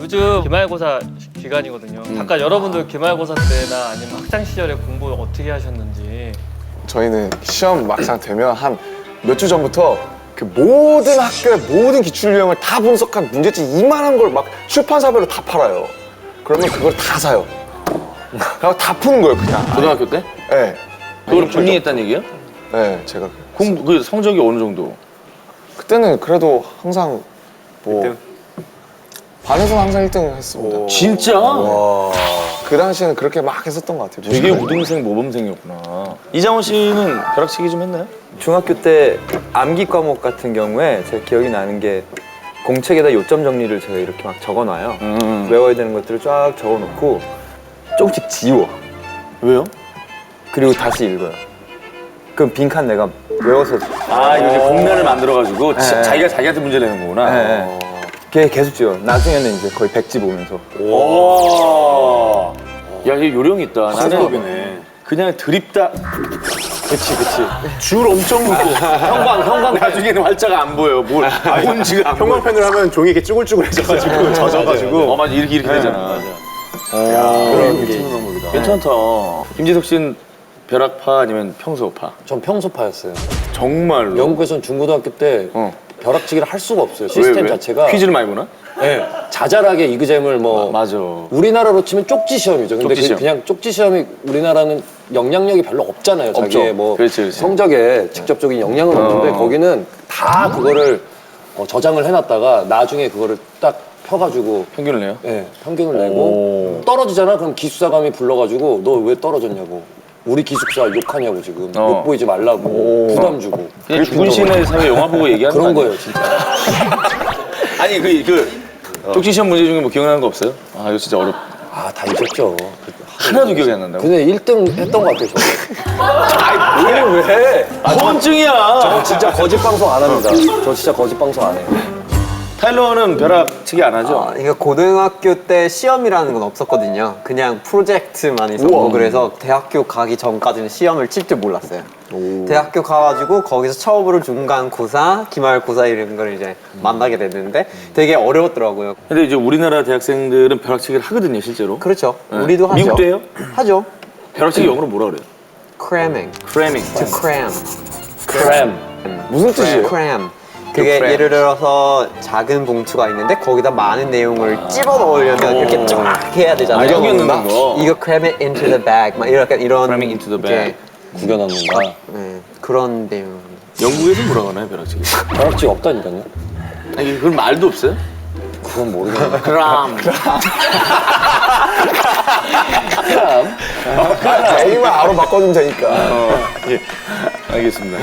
요즘 기말고사 기간이거든요. 아까 여러분들 기말고사 때나 아니면 학창 시절에 공부 어떻게 하셨는지. 저희는 시험 막상 되면 한 몇 주 전부터 그 모든 학교의 모든 기출 유형을 다 분석한 문제집 이만한 걸 막 출판사별로 다 팔아요. 그러면 그걸 다 사요. 그리고 다 푸는 거예요, 그냥. 고등학교 때? 네. 그걸 본인이 했다는 얘기야? 네, 제가. 그 성적이 어느 정도? 그때는 그래도 항상 뭐 1등? 반에서는 항상 1등 했습니다. 진짜? 그 당시에는 그렇게 막 했었던 것 같아요. 되게 우등생 모범생이었구나. 이장원 씨는 벼락치기 좀 했나요? 중학교 때 암기 과목 같은 경우에 제가 기억이 나는 게 공책에다 요점 정리를 제가 이렇게 막 적어놔요. 외워야 되는 것들을 쫙 적어놓고 조금씩 지워. 왜요? 그리고 다시 읽어요. 그럼 빈칸 내가 외워서 아, 이거 이제 공란을 만들어가지고 네. 자기가 자기한테 문제를 내는 거구나. 네. 걔 계속 지워. 나중에는 이제 거의 백지 보면서. 오. 야, 이게 요령이 있다. 나는 그냥 드립다. 그치. 줄 엄청 긋고. 형광 나중에는 활자가 안 보여. 뭔 지금 안 보여. 형광펜을 하면 종이 이렇게 쭈글쭈글해져가지고 젖어가지고 맞아. 이렇게 되잖아. 그런 괜찮은 방법이다. 괜찮다. 김지석 씨는 벼락파 아니면 평소파? 전 평소파였어요. 정말로? 영국에선 중고등학교 때 벼락치기를 할 수가 없어요. 시스템 왜? 자체가. 퀴즈를 많이 보나? 네, 자잘하게 이그잼을 뭐 맞아. 우리나라로 치면 쪽지 시험이죠. 근데 쪽지 시험. 그냥 쪽지 시험이 우리나라는 영향력이 별로 없잖아요. 자기의 뭐 그렇지. 성적에 직접적인 영향은 없는데 거기는 다 그거를 저장을 해놨다가 나중에 그거를 딱 펴가지고 평균을 내요? 네, 평균을 내고 떨어지잖아. 그럼 기숙사감이 불러가지고 너 왜 떨어졌냐고. 우리 기숙사 욕하냐고 지금 욕 보이지 말라고 부담 주고 그냥 죽은 신의 사회 영화 보고 얘기하는 그런 거 아니야? 거예요 진짜. 아니 쪽지 시험 문제 중에 뭐 기억나는 거 없어요? 아 이거 진짜 어렵다. 아 다 잊었죠. 하나도 기억이 안 난다고? 근데 1등 했던 것 같아요 저는. 아니 왜? 허언증이야. 저 진짜 거짓 방송 안 합니다. 저 진짜 거짓 방송 안 해요. 타일러는 벼락치기 안 하죠? 이거 고등학교 때 시험이라는 건 없었거든요. 그냥 프로젝트만 있었고 그래서 대학교 가기 전까지는 시험을 칠 줄 몰랐어요. 대학교 가가지고 거기서 처음으로 중간고사, 기말고사 이런 걸 이제 만나게 됐는데 되게 어려웠더라고요. 근데 이제 우리나라 대학생들은 벼락치기를 하거든요 실제로. 그렇죠. 우리도 하죠. 미국도 해요? 하죠. 벼락치기 영어로 뭐라 그래요? cramming. 크래밍. to cram. 크램. 무슨 뜻이에요? cram. 그게 cram. 예를 들어서 작은 봉투가 있는데 거기다 많은 내용을 집어 넣으려면 이렇게 쫙 해야 되잖아요. 여기에 넣는 거. 이거 cram it into the bag. 막 이런 Cramming into the bag. 구겨넣는다. 네, 그런 내용. 영국에서 뭐라고 하나요 벼락치기? 벼락치기 없다니까요. 아니 그런 말도 없어요? 그건 모르겠는데. 그람. A만 R로 바꿔주면 되니까. 예, 알겠습니다.